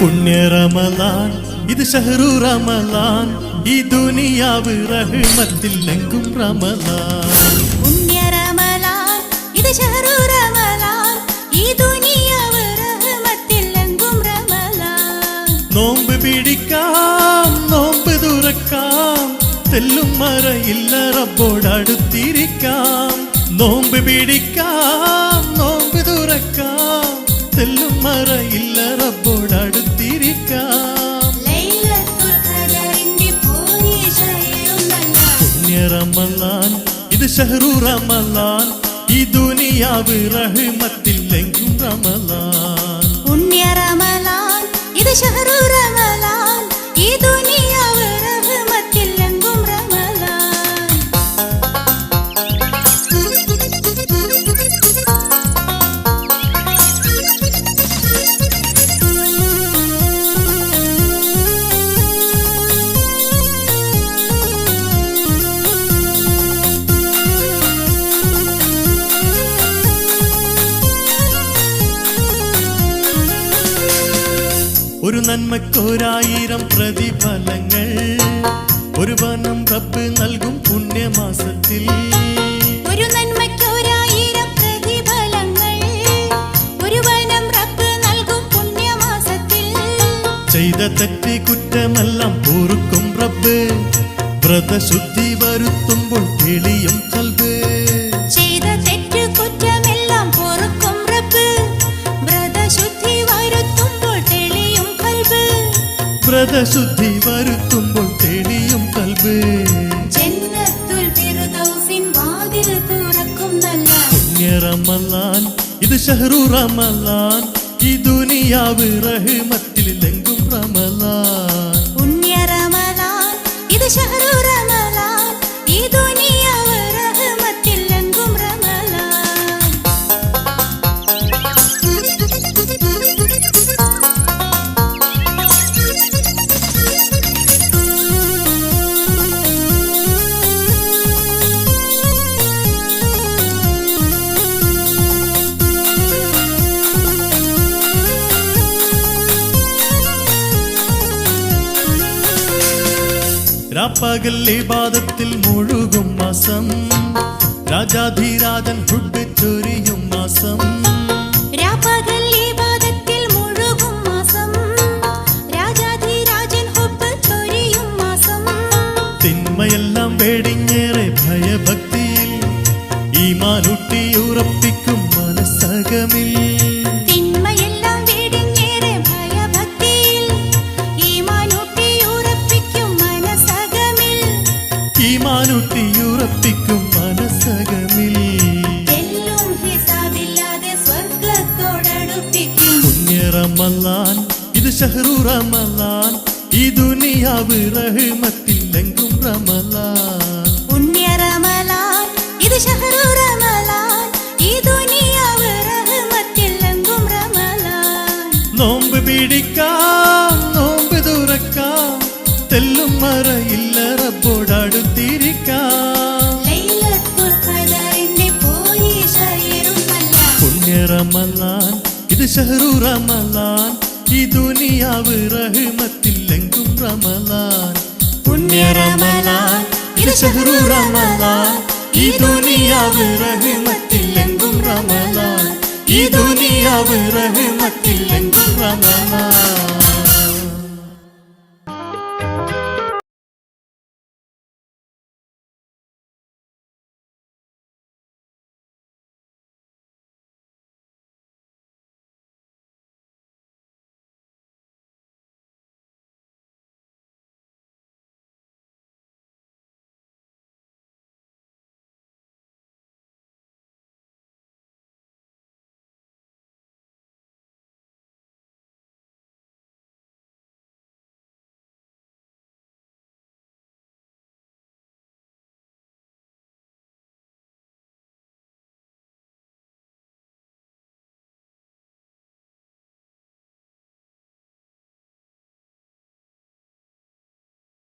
പുണ്യ റമളാൻ ഇത് ഷഹ്റു റമളാൻ ഈ ദുനിയാവ് റഹ്മത്തിൽ എങ്കും റമളാൻ പുണ്യ റമളാൻ ഇത് ഷഹ്റു റമളാൻ ഈ ദുനിയാവ് റഹ്മത്തിൽ എങ്കും റമളാൻ നോമ്പ് പിടിക്കാം നോമ്പ് തുറക്കാം തെല്ലും മറയില്ല റബ്ബോട് അടുത്തിരിക്കാം നോമ്പ് പിടിക്കാം നോമ്പ് തുറക്കാം തെല്ലും മറയില്ല റബ്ബോട് അടുത്തിരിക്കാം ലൈലത്തുൽ ഖദറിന്റെ പോരിശയുന്നല്ല പുണ്യ റമളാൻ ഇത് ഷഹ്റു റമളാൻ ഈ ദുനിയാവ് റഹ്മത്തിൽ എങ്കും റമളാൻ പുണ്യ റമളാൻ ഇത് ഷഹ്റു റമളാൻ ഈ ദുനിയാവ് റഹ്മത്തിൽ എങ്കും റമളാൻ ഒരു നന്മക്കൊരായിരം പ്രതിഫലങ്ങൾ ഒരു വനം റബ്ബ് നൽകും പുണ്യമാസത്തിൽ ഒരു നന്മയ്ക്ക് ഒരായിരം പ്രതിഫലങ്ങൾ ഒരു വനം റബ്ബ് നൽകും പുണ്യമാസത്തിൽ ചെയ്ത തെറ്റ് കുറ്റമെല്ലാം പൊറുക്കും റബ്ബ് വ്രതശുദ്ധി വരുത്തുമ്പോൾ തെളിയും കൽബ് ചെയ്ത തെറ്റ് കുറ്റമെല്ലാം പൊറുക്കും റബ്ബ് വ്രതശുദ്ധി വരുത്തുമ്പോൾ തെളിയും കൽബ് വ്രതശുദ്ധി വരുത്തുമ്പോൾ തെളിയും കൽബ് ജന്നത്തുൽ ഫിർദൗസിൻ വാതിൽ തുറക്കും നല്ല പുണ്യ റമളാൻ ഇത് ഷഹ്റു റമളാൻ ഈ ദുനിയാവ് റഹ്മത്തിൽ എങ്കും റമളാൻ പുണ്യ റമളാൻ ഇത് ഷഹ്റു റമളാൻ ഈ ദുനിയാവ് റഹ്മത്തിൽ എങ്കും റമളാൻ രാപ്പകൽ ഇബാദത്തിൽ മുഴുകും മാസം രാജാധിരാജൻ ഹുബ്ബ് ചൊരിയും മാസം രാപ്പകൽ ഇബാദത്തിൽ മുഴുകും മാസം രാജാധിരാജൻ ഹുബ്ബ് ചൊരിയും മാസം തിന്മയെല്ലാം വെടിഞ്ഞേറെ ഭയഭക്തിയിൽ ഈമാനൂട്ടി ഉറപ്പിക്കും മനസ്സകമിൽ തിന്മയെല്ലാം വെടിഞ്ഞേറെ ഭയഭക്തിയിൽ ഈമാനൂട്ടി ഉറപ്പിക്കും മനസ്സകമിൽ ഈമാനൂട്ടി ഉറപ്പിക്കും മനസ്സകമിൽ എല്ലും ഹിസാബില്ലാതെ സ്വർഗ്ഗത്തോടടുപ്പിക്കും പുണ്യ റമളാൻ ഇത് ഷഹ്റു റമളാൻ ഈ ദുനിയാവ് റഹ്മത്തിൽ എങ്കും റമളാൻ പുണ്യ റമളാൻ ഇത് ഷഹ്റു റമളാൻ ഈ ദുനിയാവ് റഹ്മത്തിൽ എങ്കും റമളാൻ നോമ്പ് പിടിക്കാം നോമ്പ് തുറക്കാം തെല്ലും മറയില്ല റബ്ബോട് അടുത്തിരിക്കാം ലൈലത്തുൽ ഖദറിന്റെ പോരിശയുന്നല്ല പുണ്യ റമളാൻ ഇത് ഷഹ്റു റമളാൻ ഈ ദുനിയാവ് റഹ്മത്തിൽ എങ്കും റമളാൻ പുണ്യ റമളാൻ ഇത് ഷഹ്റു റമളാൻ ഈ ദുനിയാവ് റഹ്മത്തിൽ എങ്കും റമളാൻ ഈ ദുനിയാവ് റഹ്മത്തിൽ